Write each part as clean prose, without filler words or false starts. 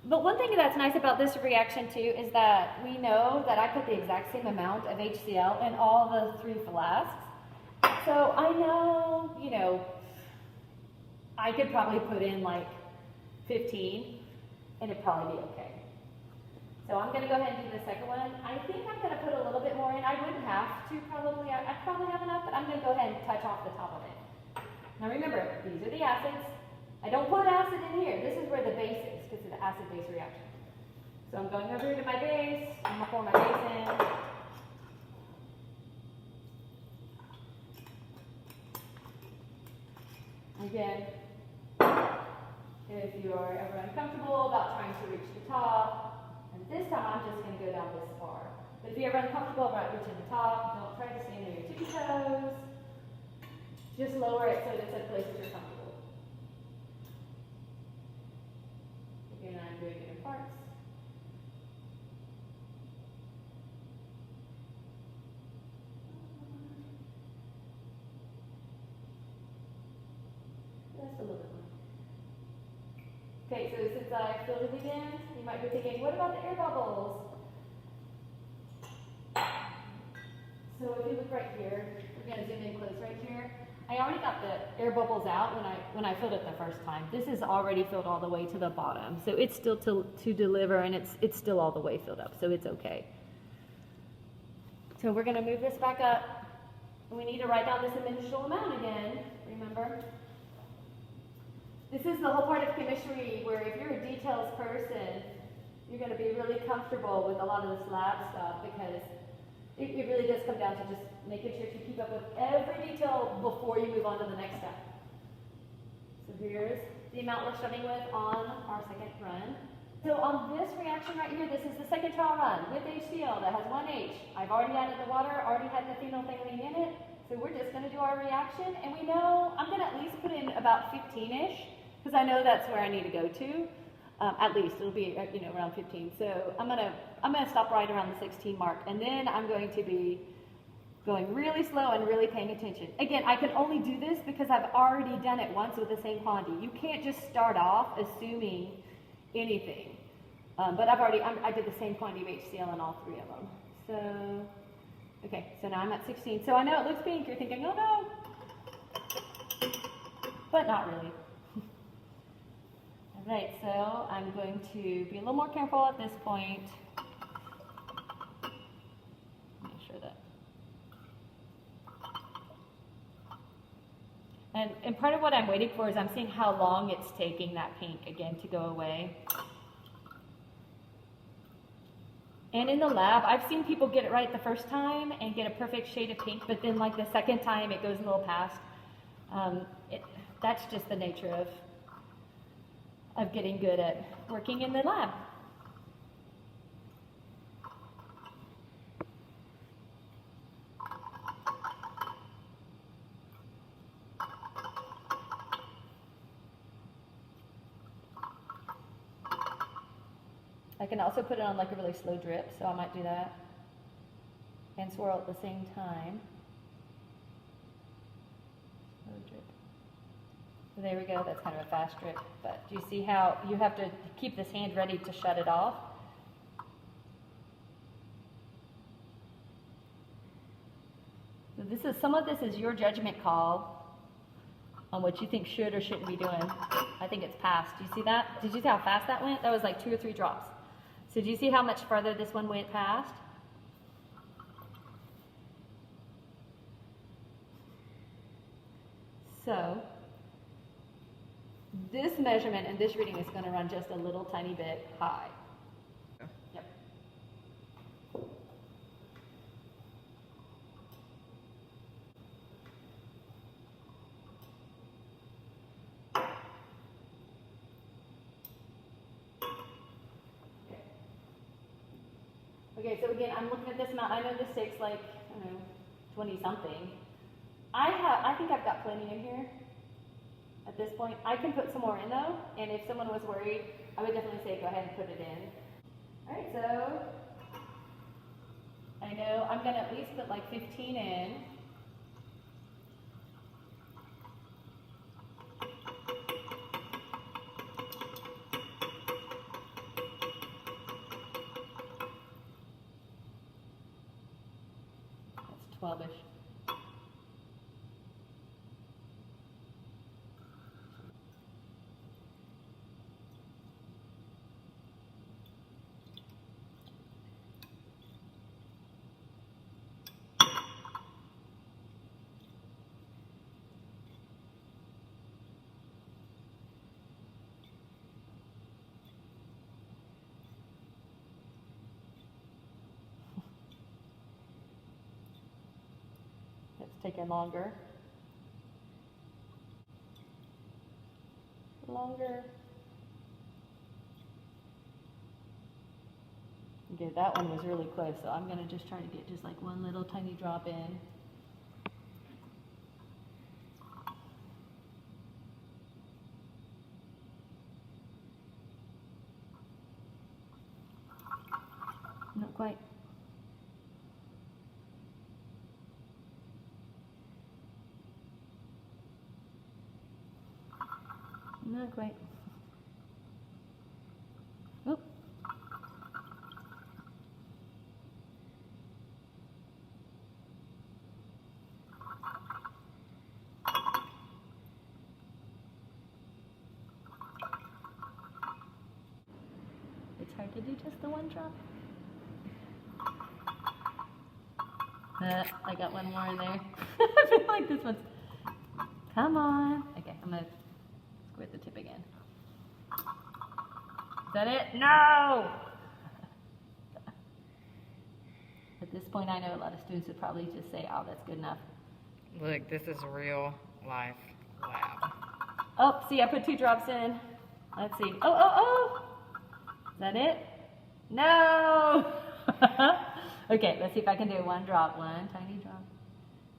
But one thing that's nice about this reaction too is that we know that I put the exact same amount of HCl in all the 3 flasks. So I know, you know, I could probably put in like 15 and it'd probably be okay. So I'm gonna go ahead and do the second one. I think I'm gonna put a little bit more in. I wouldn't have to probably, I probably have enough, but I'm gonna go ahead and touch off the top of it. Now remember, these are the acids. I don't put acid in here. This is where the base is, because of the acid-base reaction. So I'm going over to my base. I'm gonna pour my base in. Again, if you're ever uncomfortable about trying to reach the top, and this time I'm just going to go down this far. But if you're ever uncomfortable about reaching the top, don't try to stand on your tippy toes. Just lower it so that it's a place that you're comfortable. Again, I'm doing it in parts. Just a little bit more. Okay, so since I filled it again, you might be thinking, what about the air bubbles? So if you look right here, we're going to zoom in close right here. I already got the air bubbles out when I filled it the first time. This is already filled all the way to the bottom, so it's still to deliver, and it's still all the way filled up, so it's okay. So we're going to move this back up. We need to write down this initial amount again, remember? This is the whole part of chemistry where if you're a details person, you're going to be really comfortable with a lot of this lab stuff, because it really does come down to just making sure you keep up with every detail before you move on to the next step. So here's the amount we're starting with on our second run. So on this reaction right here, this is the second trial run with HCl that has 1H. I've already added the water, already had the phenolphthalein in it. So we're just going to do our reaction, and we know I'm going to at least put in about 15-ish, because I know that's where I need to go to. At least it'll be, you know, around 15. So I'm gonna stop right around the 16 mark, and then I'm going to be going really slow and really paying attention. Again, I can only do this because I've already done it once with the same quantity. You can't just start off assuming anything. But I did the same quantity of HCl in all 3 of them. So, okay, so now I'm at 16. So I know it looks pink. You're thinking, oh no, but not really. All right, so I'm going to be a little more careful at this point. Make sure that. And part of what I'm waiting for is I'm seeing how long it's taking that pink again to go away. And in the lab, I've seen people get it right the first time and get a perfect shade of pink, but then like the second time it goes a little past. That's just the nature of getting good at working in the lab. I can also put it on like a really slow drip, so I might do that. And swirl at the same time. Slow drip. So there we go, that's kind of a fast drip. But do you see how you have to keep this hand ready to shut it off? So some of this is your judgment call on what you think should or shouldn't be doing. I think it's past. Do you see that? Did you see how fast that went? That was like 2 or 3 drops. So do you see how much farther this one went past? So this measurement and this reading is going to run just a little tiny bit high. Yep. Okay, so again, I'm looking at this amount. I know this takes like, I don't know, 20 something. I think I've got plenty in here. At this point, I can put some more in though, and if someone was worried, I would definitely say go ahead and put it in. All right, so I know I'm gonna at least put like 15 in. 12-ish. It's taking longer. Longer. Okay, that one was really close, so I'm gonna just try to get just like one little tiny drop in. Not quite. Not quite. Oop. It's hard to do just the one drop. I got one more in there. I feel like this one's... Come on. Okay, I'm gonna squirt the tip again. Is that it? No! At this point, I know a lot of students would probably just say, oh, that's good enough. Look, this is real life lab. Oh, see, I put 2 drops in. Let's see. Oh! Is that it? No! Okay, let's see if I can do one drop. One tiny drop.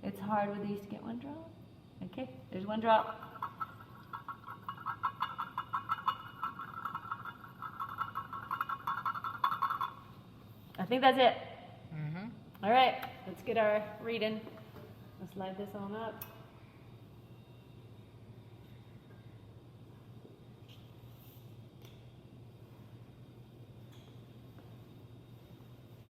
It's hard with these to get one drop. Okay, there's one drop. I think that's it. All right, let's get our reading. Let's light this on up.